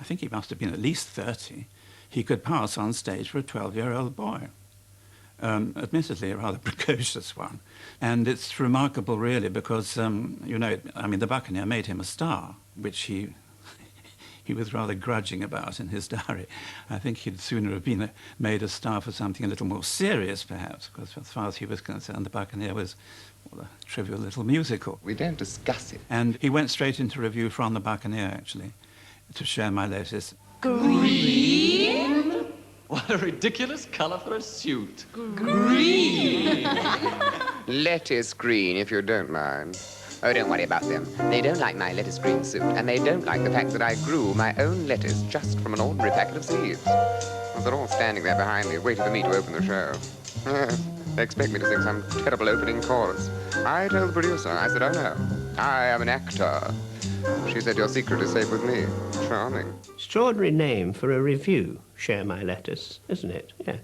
think he must have been at least 30, he could pass on stage for a 12-year-old boy. Admittedly a rather precocious one. And it's remarkable, really, because, you know, I mean, the Buccaneer made him a star, which he was rather grudging about in his diary. I think he'd sooner have been made a star for something a little more serious, perhaps, because as far as he was concerned, the Buccaneer was a trivial little musical. We don't discuss it. And he went straight into review from the Buccaneer, actually, to share my latest. Green? What a ridiculous colour for a suit. Green! Lettuce green, if you don't mind. Oh, don't worry about them. They don't like my lettuce green suit, and they don't like the fact that I grew my own lettuce just from an ordinary packet of seeds. They're all standing there behind me, waiting for me to open the show. They expect me to sing some terrible opening chorus. I told the producer, I said, oh no, I am an actor. She said, your secret is safe with me. Charming. Extraordinary name for a review, Share My Lettuce, isn't it? Yeah.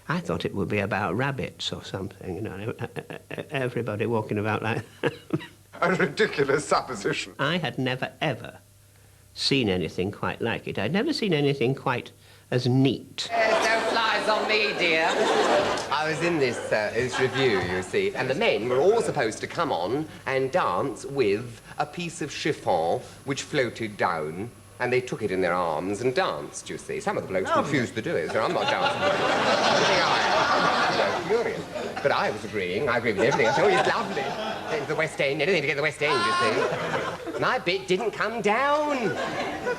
I thought it would be about rabbits or something, you know, everybody walking about like A ridiculous supposition. I had never, ever seen anything quite like it. I'd never seen anything quite as neat. There's no flies on me, dear. I was in this review, you see, and the men were all supposed to come on and dance with a piece of chiffon which floated down, and they took it in their arms and danced, you see. Some of the blokes refused to do it, so I'm not dancing. I'm furious. But I was agreeing. I agree with everything. I said, oh, it's lovely. The West End, anything to get the West End, you see. My bit didn't come down.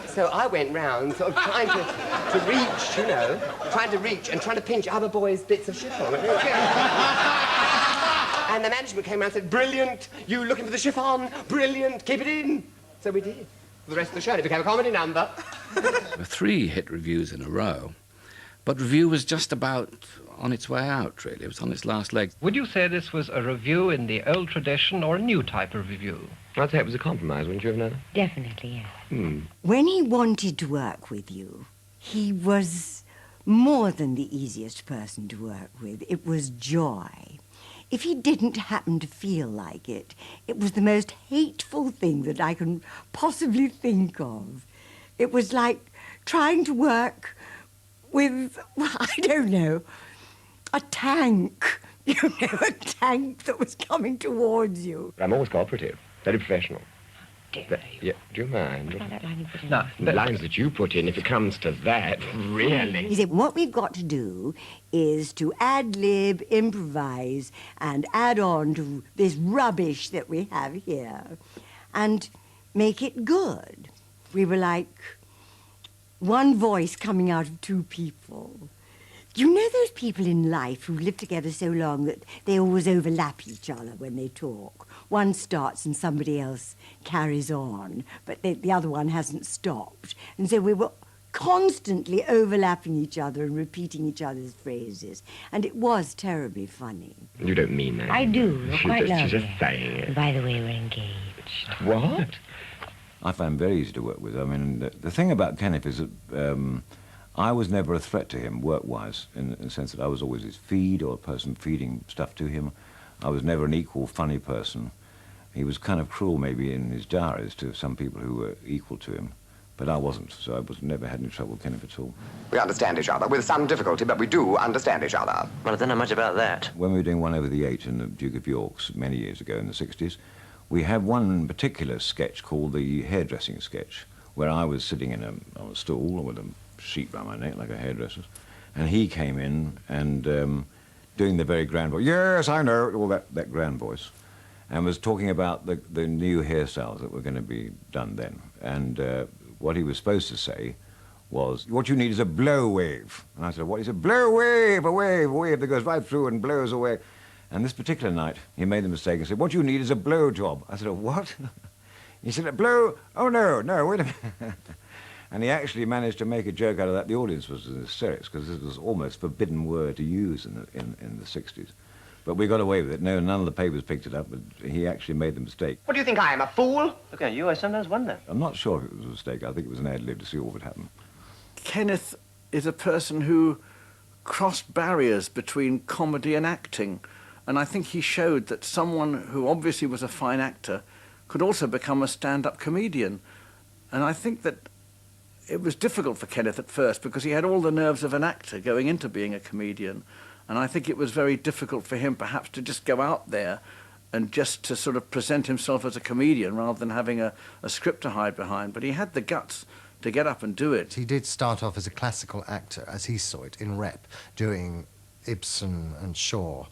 So I went round, sort of trying to reach, you know, trying to pinch other boys' bits of chiffon. And the management came around and said, brilliant, you looking for the chiffon? Brilliant, keep it in. So we did. For the rest of the show, it became a comedy number. 3 hit reviews in a row, but review was just about on its way out, really. It was on its last leg. Would you say this was a review in the old tradition or a new type of review? I'd say it was a compromise, wouldn't you have known? Definitely, yes. When he wanted to work with you, he was more than the easiest person to work with. It was joy. If he didn't happen to feel like it, it was the most hateful thing that I can possibly think of. It was like trying to work with, well, I don't know, a tank. You know, a tank that was coming towards you. I'm always cooperative, very professional. Yeah, do you mind? that line you put in. No, The lines that you put in, if it comes to that, really. He said, what we've got to do is to ad-lib, improvise, and add on to this rubbish that we have here, and make it good. We were like one voice coming out of 2 people. You know those people in life who live together so long that they always overlap each other when they talk? One starts and somebody else carries on, but the other one hasn't stopped. And so we were constantly overlapping each other and repeating each other's phrases. And it was terribly funny. You don't mean that. I do. You're quite lovely. She's just saying it. And by the way, we're engaged. What? I found him very easy to work with. I mean, the thing about Kenneth is that I was never a threat to him, work-wise, in the sense that I was always his feed or a person feeding stuff to him. I was never an equal, funny person. He was kind of cruel, maybe, in his diaries to some people who were equal to him, but I wasn't, so I never had any trouble with Kenneth at all. We understand each other, with some difficulty, but we do understand each other. Well, I don't know much about that. When we were doing One Over the Eight in the Duke of York's many years ago in the 60s, we had one particular sketch called the hairdressing sketch, where I was sitting on a stool with a sheet round my neck like a hairdresser's, and he came in and doing the very grand voice, yes, I know, all that grand voice, and was talking about the new hairstyles that were going to be done then. And what he was supposed to say was, what you need is a blow wave. And I said, what? He said, blow wave, a wave that goes right through and blows away. And this particular night, he made the mistake and said, what you need is a blow job. I said, a what? He said, a blow? Oh, no, wait a minute. And he actually managed to make a joke out of that. The audience was in hysterics because this was almost a forbidden word to use in the 60s. But we got away with it. No, none of the papers picked it up, but he actually made the mistake. What do you think I am, a fool? Look at you, I sometimes wonder. I'm not sure if it was a mistake. I think it was an ad-lib to see what would happen. Kenneth is a person who crossed barriers between comedy and acting. And I think he showed that someone who obviously was a fine actor could also become a stand-up comedian. And I think that it was difficult for Kenneth at first because he had all the nerves of an actor going into being a comedian. And I think it was very difficult for him perhaps to just go out there and just to sort of present himself as a comedian rather than having a script to hide behind. But he had the guts to get up and do it. He did start off as a classical actor, as he saw it, in R.I.P, doing Ibsen and Shaw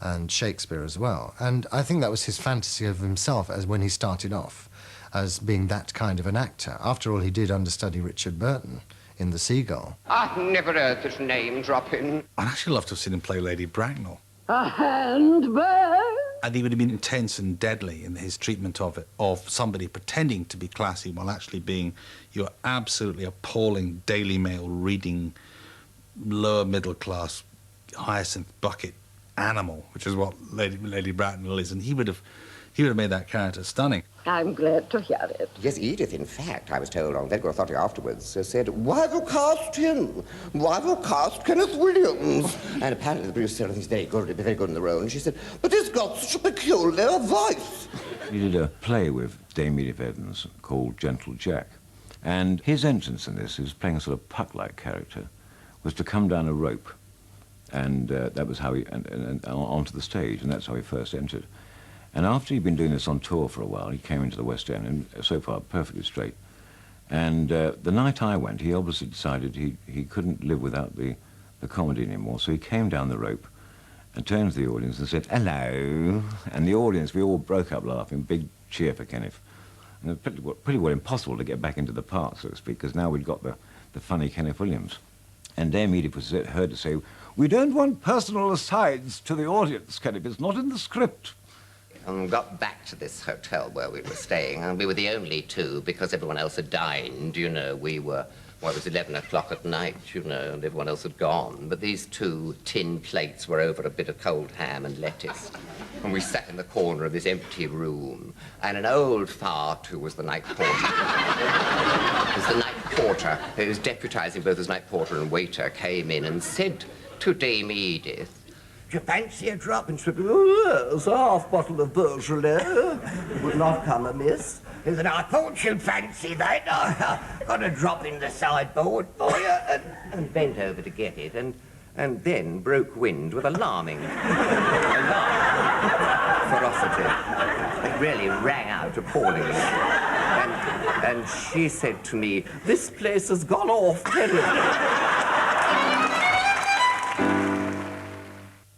and Shakespeare as well. And I think that was his fantasy of himself as when he started off, as being that kind of an actor. After all, he did understudy Richard Burton in The Seagull. I've never heard this name dropping. I'd actually love to have seen him play Lady Bracknell. A handbag? And he would have been intense and deadly in his treatment of it, of somebody pretending to be classy while actually being your absolutely appalling Daily Mail reading, lower middle class, hyacinth bucket animal, which is what Lady Bracknell is. And he would have made that character stunning. I'm glad to hear it. Yes, Edith, in fact, I was told on very good authority afterwards, said, why have you cast him? Why have you cast Kenneth Williams? And apparently the producer said, I think he's very good, he'd be very good in the role. And she said, but he's got such a peculiar voice. He did a play with Dame Edith Evans called Gentle Jack. And his entrance in this, he was playing a sort of Puck-like character, was to come down a rope. And that was how he, and onto the stage, and that's how he first entered. And after he'd been doing this on tour for a while, he came into the West End, and so far perfectly straight. And the night I went, he obviously decided he couldn't live without the comedy anymore, so he came down the rope and turned to the audience and said, hello. And the audience, we all broke up laughing, big cheer for Kenneth. And it was pretty well impossible to get back into the part, so to speak, because now we'd got the funny Kenneth Williams. And Dame Edith was heard to say, we don't want personal asides to the audience, Kenneth, it's not in the script. And got back to this hotel where we were staying, and we were the only two because everyone else had dined, you know. We were, well, it was 11 o'clock at night, you know, and everyone else had gone. But these two tin plates were over a bit of cold ham and lettuce. And we sat in the corner of this empty room, and an old fart, who was the night porter, who was deputizing both as night porter and waiter, came in and said to Dame Edith, do you fancy a drop? And she said, oh, yes, a half bottle of Beaujolais would not come amiss. He said, I thought you'd fancy that. I got a drop in the sideboard for you. And bent over to get it, and then broke wind with alarming ferocity. It really rang out appallingly. And she said to me, this place has gone off terribly.